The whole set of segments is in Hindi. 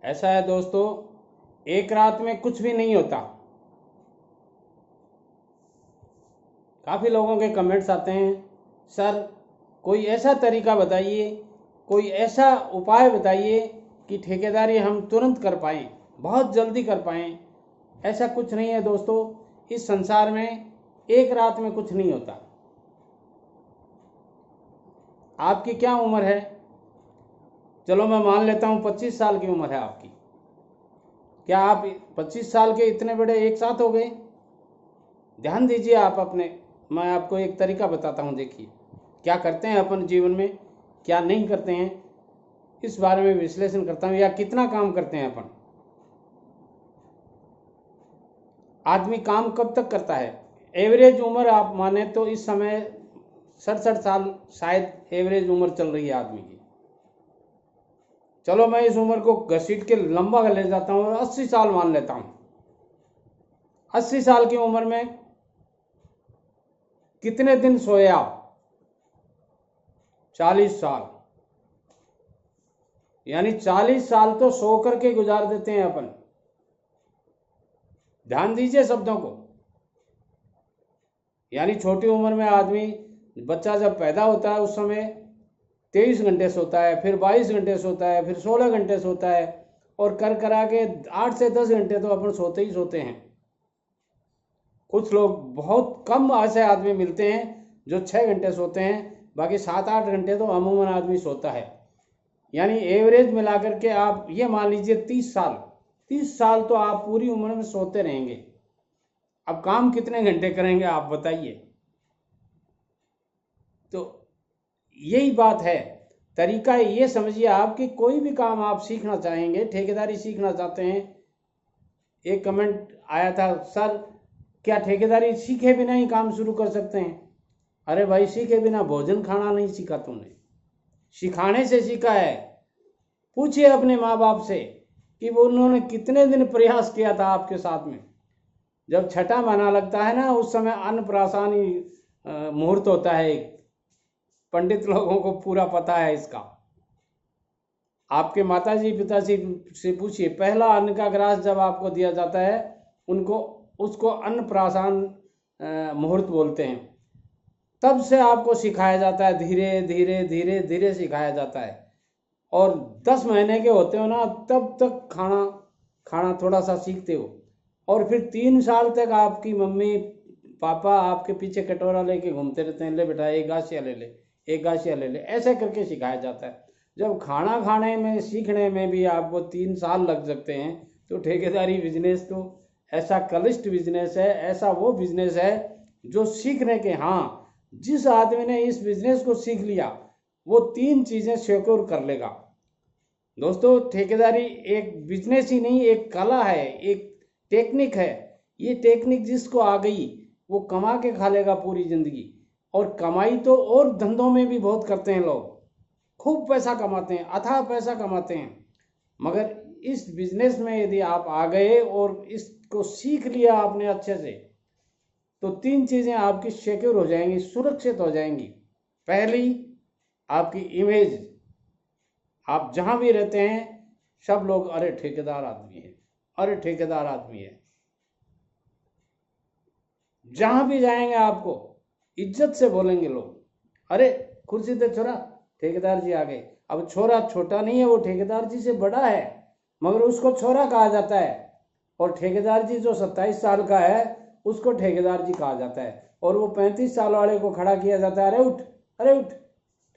ऐसा है दोस्तों, एक रात में कुछ भी नहीं होता। काफ़ी लोगों के कमेंट्स आते हैं, सर कोई ऐसा तरीका बताइए, कोई ऐसा उपाय बताइए कि ठेकेदारी हम तुरंत कर पाएँ, बहुत जल्दी कर पाएँ। ऐसा कुछ नहीं है दोस्तों, इस संसार में एक रात में कुछ नहीं होता। आपकी क्या उम्र है? चलो मैं मान लेता हूँ 25 साल की उम्र है आपकी। क्या आप 25 साल के इतने बड़े एक साथ हो गए? ध्यान दीजिए आप अपने। मैं आपको एक तरीका बताता हूँ, देखिए क्या करते हैं अपन जीवन में, क्या नहीं करते हैं, इस बारे में विश्लेषण करता हूँ, या कितना काम करते हैं अपन। आदमी काम कब तक करता है? एवरेज उम्र आप माने तो इस समय 67 साल शायद एवरेज उम्र चल रही है आदमी की। चलो मैं इस उम्र को घसीट के लंबा ले जाता हूँ और 80 साल मान लेता हूँ। 80 साल की उम्र में कितने दिन सोए आप? 40 साल। यानी 40 साल तो सो करके गुजार देते हैं अपन। ध्यान दीजिए शब्दों को। यानी छोटी उम्र में आदमी, बच्चा जब पैदा होता है उस समय 23 घंटे सोता है, फिर 22 घंटे सोता है, फिर 16 घंटे सोता है, और कर करा के 8 से 10 घंटे तो अपन सोते ही सोते हैं। कुछ लोग, बहुत कम ऐसे आदमी मिलते हैं जो 6 घंटे सोते हैं, बाकी 7-8 घंटे तो अमूमन आदमी सोता है। यानी एवरेज मिलाकर के आप ये मान लीजिए 30 साल तो आप पूरी उम्र में सोते रहेंगे। अब काम कितने घंटे करेंगे आप बताइए? तो यही बात है। तरीका ये समझिए आप कि कोई भी काम आप सीखना चाहेंगे, ठेकेदारी सीखना चाहते हैं। एक कमेंट आया था, सर क्या ठेकेदारी सीखे बिना ही काम शुरू कर सकते हैं? अरे भाई, सीखे बिना भोजन खाना नहीं सीखा तुमने, सिखाने से सीखा है। पूछिए अपने माँ बाप से कि वो उन्होंने कितने दिन प्रयास किया था आपके साथ में। जब छठा महीना लगता है ना, उस समय अन्नप्राशन मुहूर्त होता है एक। पंडित लोगों को पूरा पता है इसका। आपके माताजी पिताजी से पूछिए, पहला अन्न का ग्रास जब आपको दिया जाता है, उनको उसको अन्नप्राशन मुहूर्त बोलते हैं। तब से आपको सिखाया जाता है, धीरे धीरे धीरे धीरे सिखाया जाता है। और 10 महीने के होते हो ना, तब तक खाना थोड़ा सा सीखते हो। और फिर 3 साल तक आपकी मम्मी पापा आपके पीछे कटोरा लेके घूमते रहते हैं, ले बेटा एक गाछिया ले ले, एक गाछिया ले ले, ऐसे करके सिखाया जाता है। जब खाना खाने में सीखने में भी आपको 3 साल लग सकते हैं, तो ठेकेदारी बिजनेस तो ऐसा क्लिष्ट बिजनेस है, ऐसा वो बिजनेस है जो सीखने के, हाँ, जिस आदमी ने इस बिजनेस को सीख लिया वो 3 चीज़ें सिक्योर कर लेगा। दोस्तों, ठेकेदारी एक बिजनेस ही नहीं, एक कला है, एक टेक्निक है। ये टेक्निक जिसको आ गई वो कमा के खा लेगा पूरी जिंदगी। और कमाई तो और धंधों में भी बहुत करते हैं लोग, खूब पैसा कमाते हैं, अथाह पैसा कमाते हैं। मगर इस बिजनेस में यदि आप आ गए और इसको सीख लिया आपने अच्छे से, तो 3 चीज़ें आपकी सिक्योर हो जाएंगी, सुरक्षित हो जाएंगी। पहली, आपकी इमेज। आप जहाँ भी रहते हैं सब लोग, अरे ठेकेदार आदमी है, अरे ठेकेदार आदमी है। जहाँ भी जाएंगे आपको इज्जत से बोलेंगे लोग, अरे कुर्सी दे छोरा, ठेकेदार जी आ गए। अब छोरा छोटा नहीं है, वो ठेकेदार जी से बड़ा है, मगर उसको छोरा कहा जाता है। और ठेकेदार जी जो 27 साल का है उसको ठेकेदार जी कहा जाता है। और वो 35 साल वाले को खड़ा किया जाता है, अरे उठ, अरे उठ,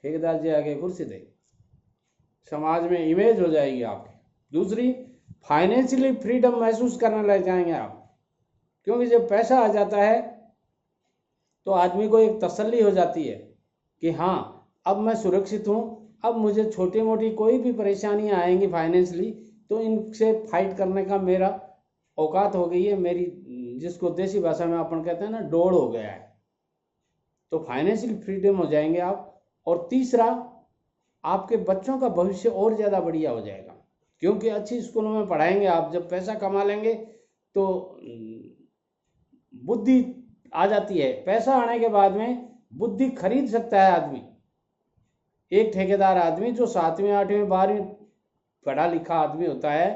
ठेकेदार जी आ गए, कुर्सी दे। समाज में इमेज हो जाएगी आपकी। दूसरी, फाइनेंशियली फ्रीडम महसूस करने लग जाएंगे आप, क्योंकि जब पैसा आ जाता है तो आदमी को एक तसल्ली हो जाती है कि हाँ, अब मैं सुरक्षित हूँ, अब मुझे छोटी मोटी कोई भी परेशानियाँ आएंगी फाइनेंशियली तो इनसे फाइट करने का मेरा औकात हो गई है, मेरी, जिसको देसी भाषा में अपन कहते हैं ना, डोड़ हो गया है। तो फाइनेंशियल फ्रीडम हो जाएंगे आप। और तीसरा, आपके बच्चों का भविष्य और ज़्यादा बढ़िया हो जाएगा, क्योंकि अच्छी स्कूलों में पढ़ाएंगे आप। जब पैसा कमा लेंगे तो बुद्धि आ जाती है। पैसा आने के बाद में बुद्धि खरीद सकता है आदमी। एक ठेकेदार आदमी जो 7वीं 8वीं 12वीं पढ़ा लिखा आदमी होता है,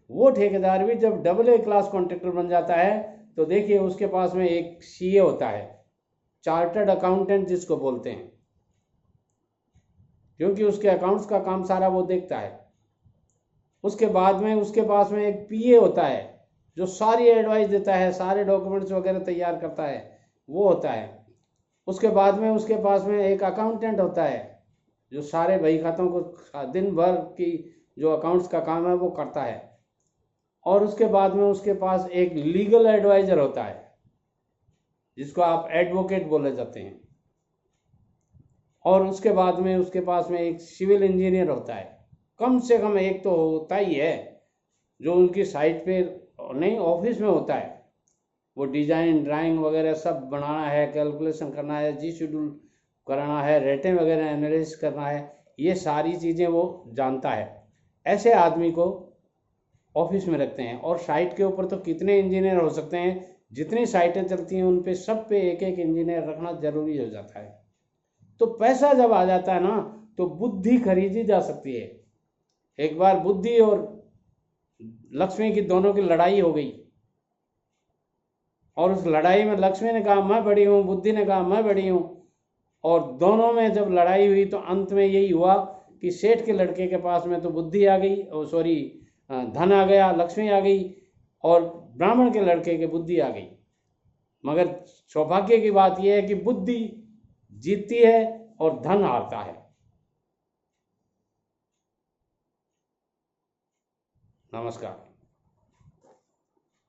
वो ठेकेदार भी जब AA क्लास कॉन्ट्रैक्टर बन जाता है तो देखिए उसके पास में एक CA होता है, चार्टर्ड अकाउंटेंट जिसको बोलते हैं, क्योंकि उसके अकाउंट्स का काम सारा वो देखता है। उसके बाद में उसके पास में एक PA होता है जो सारी एडवाइस देता है, सारे डॉक्यूमेंट्स वगैरह तैयार करता है, वो होता है। उसके बाद में उसके पास में एक अकाउंटेंट होता है जो सारे बही खातों को दिन भर की जो अकाउंट्स का काम है वो करता है। और उसके बाद में उसके पास एक लीगल एडवाइज़र होता है जिसको आप एडवोकेट बोले जाते हैं। और उसके बाद में उसके पास में एक सिविल इंजीनियर होता है, कम से कम एक तो होता ही है जो उनकी साइट पे नहीं ऑफिस में होता है। वो डिजाइन ड्राइंग वगैरह सब बनाना है, कैलकुलेशन करना है, जी शेड्यूल कराना है, रेटें वगैरह एनालिसिस करना है, ये सारी चीज़ें वो जानता है। ऐसे आदमी को ऑफिस में रखते हैं। और साइट के ऊपर तो कितने इंजीनियर हो सकते हैं, जितनी साइटें चलती हैं उन पे सब पे एक एक इंजीनियर रखना जरूरी हो जाता है। तो पैसा जब आ जाता है ना तो बुद्धि खरीदी जा सकती है। एक बार बुद्धि और लक्ष्मी की दोनों की लड़ाई हो गई और उस लड़ाई में लक्ष्मी ने कहा मैं बड़ी हूँ, बुद्धि ने कहा मैं बड़ी हूँ, और दोनों में जब लड़ाई हुई तो अंत में यही हुआ कि सेठ के लड़के के पास में तो बुद्धि आ गई, सॉरी धन आ गया, लक्ष्मी आ गई, और ब्राह्मण के लड़के के बुद्धि आ गई। मगर सौभाग्य की बात यह है कि बुद्धि जीतती है और धन हारता है। नमस्कार।